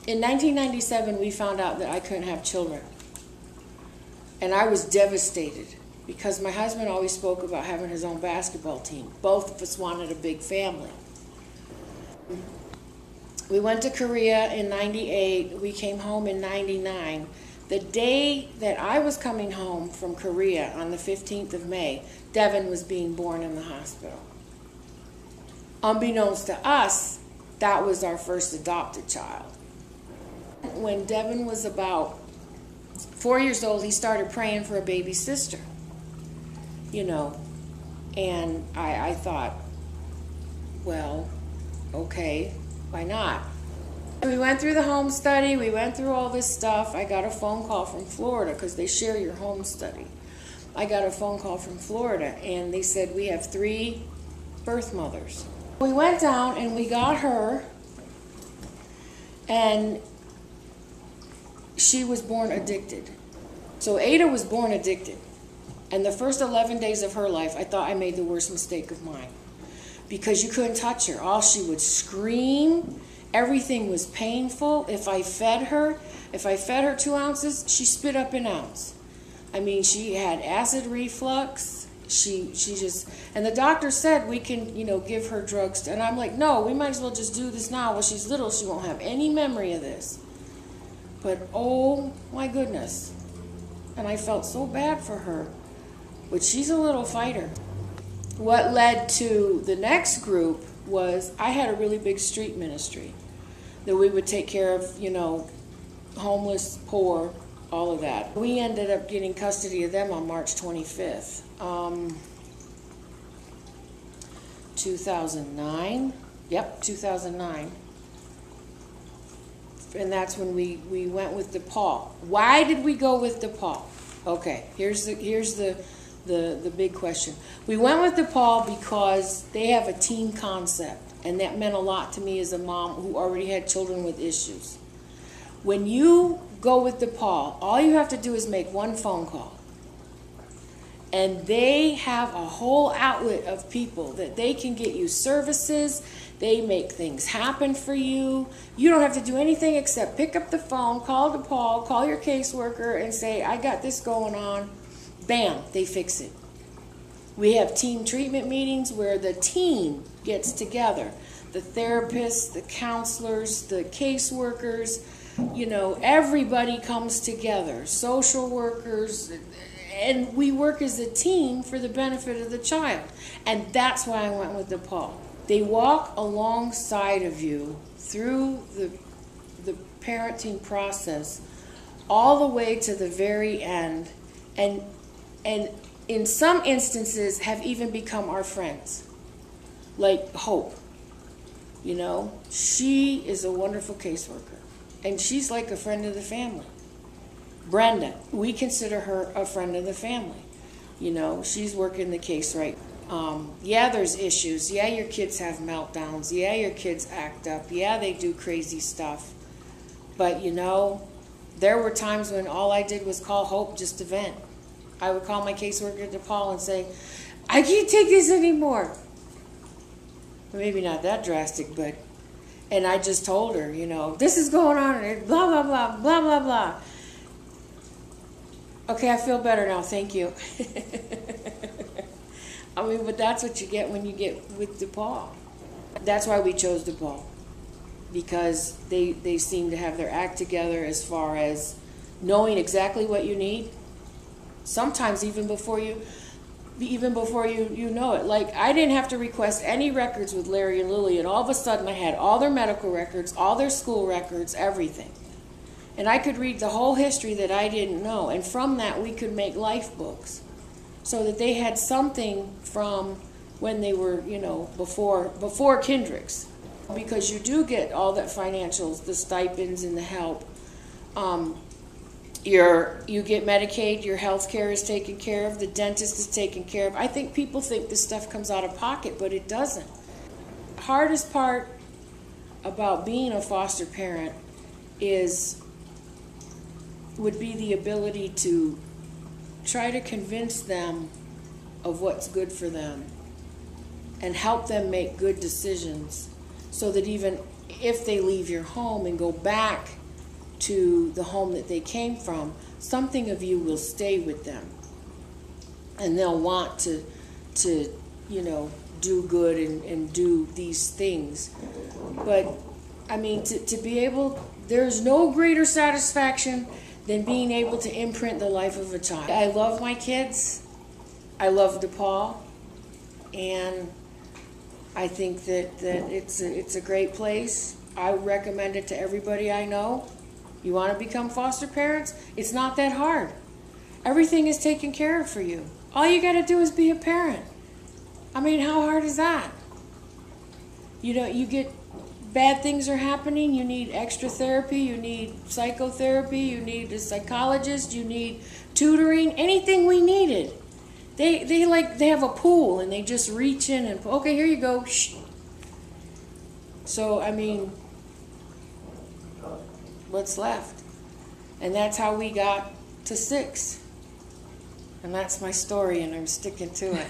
In 1997, we found out that I couldn't have children. And I was devastated because my husband always spoke about having his own basketball team. Both of us wanted a big family. We went to Korea in 98. We came home in 99. The day that I was coming home from Korea, on the 15th of May, Devin was being born in the hospital. Unbeknownst to us, that was our first adopted child. When Devin was about 4 years old, he started praying for a baby sister, you know, and I thought, well, okay, why not? We went through the home study, we went through all this stuff. I got a phone call from Florida because they share your home study. I got a phone call from Florida and they said, we have 3 birth mothers. We went down and we got her, and she was born addicted. So Ada was born addicted. And the first 11 days of her life, I thought I made the worst mistake of mine. Because you couldn't touch her. All she would scream. Everything was painful. If I fed her 2 ounces, she spit up an ounce. I mean, she had acid reflux. She just, and the doctor said we can, you know, give her drugs. And I'm like, no, we might as well just do this now. While she's little, she won't have any memory of this. But oh my goodness. And I felt so bad for her. But she's a little fighter. What led to the next group was I had a really big street ministry that we would take care of, you know, homeless, poor, all of that. We ended up getting custody of them on March 25th, 2009. Yep, 2009. And that's when we went with DePaul. Why did we go with DePaul? Okay, here's the big question. We went with DePaul because they have a team concept, and that meant a lot to me as a mom who already had children with issues. When you go with DePaul, all you have to do is make one phone call. And they have a whole outlet of people that they can get you services. They make things happen for you. You don't have to do anything except pick up the phone, call DePaul, call your caseworker, and say, I got this going on. Bam, they fix it. We have team treatment meetings where the team gets together. The therapists, the counselors, the caseworkers, you know, everybody comes together. Social workers, and we work as a team for the benefit of the child. And that's why I went with DePaul. They walk alongside of you through the parenting process all the way to the very end, and in some instances have even become our friends, like Hope. You know, she is a wonderful caseworker, and she's like a friend of the family. Brenda, we consider her a friend of the family. You know, she's working the case right. Yeah, there's issues. Yeah, your kids have meltdowns. Yeah, your kids act up. Yeah, they do crazy stuff. But, you know, there were times when all I did was call Hope just to vent. I would call my caseworker DePaul and say, I can't take this anymore. Maybe not that drastic, but, and I just told her, you know, this is going on, and blah, blah, blah, blah, blah, blah. Okay, I feel better now, thank you. I mean, but that's what you get when you get with DePaul. That's why we chose DePaul, because they seem to have their act together as far as knowing exactly what you need. Sometimes even before you know it. Like, I didn't have to request any records with Larry and Lily, and all of a sudden I had all their medical records, all their school records, everything. And I could read the whole history that I didn't know, and from that we could make life books, so that they had something from when they were, you know, before Kindrick's. Because you do get all that financials, the stipends and the help. You get Medicaid, your health care is taken care of, the dentist is taken care of. I think people think this stuff comes out of pocket, but it doesn't. The hardest part about being a foster parent would be the ability to try to convince them of what's good for them and help them make good decisions so that even if they leave your home and go back to the home that they came from, something of you will stay with them. And they'll want to you know, do good and do these things. But, I mean, to be able, there's no greater satisfaction than being able to imprint the life of a child. I love my kids. I love DePaul. And I think that it's a great place. I recommend it to everybody I know. You want to become foster parents? It's not that hard. Everything is taken care of for you. All you got to do is be a parent. I mean, how hard is that? You know, you get bad things are happening, you need extra therapy, you need psychotherapy, you need a psychologist, you need tutoring, anything we needed. They have a pool and they just reach in and, okay, here you go. Shh. So, I mean, what's left? And that's how we got to 6. And that's my story, and I'm sticking to it.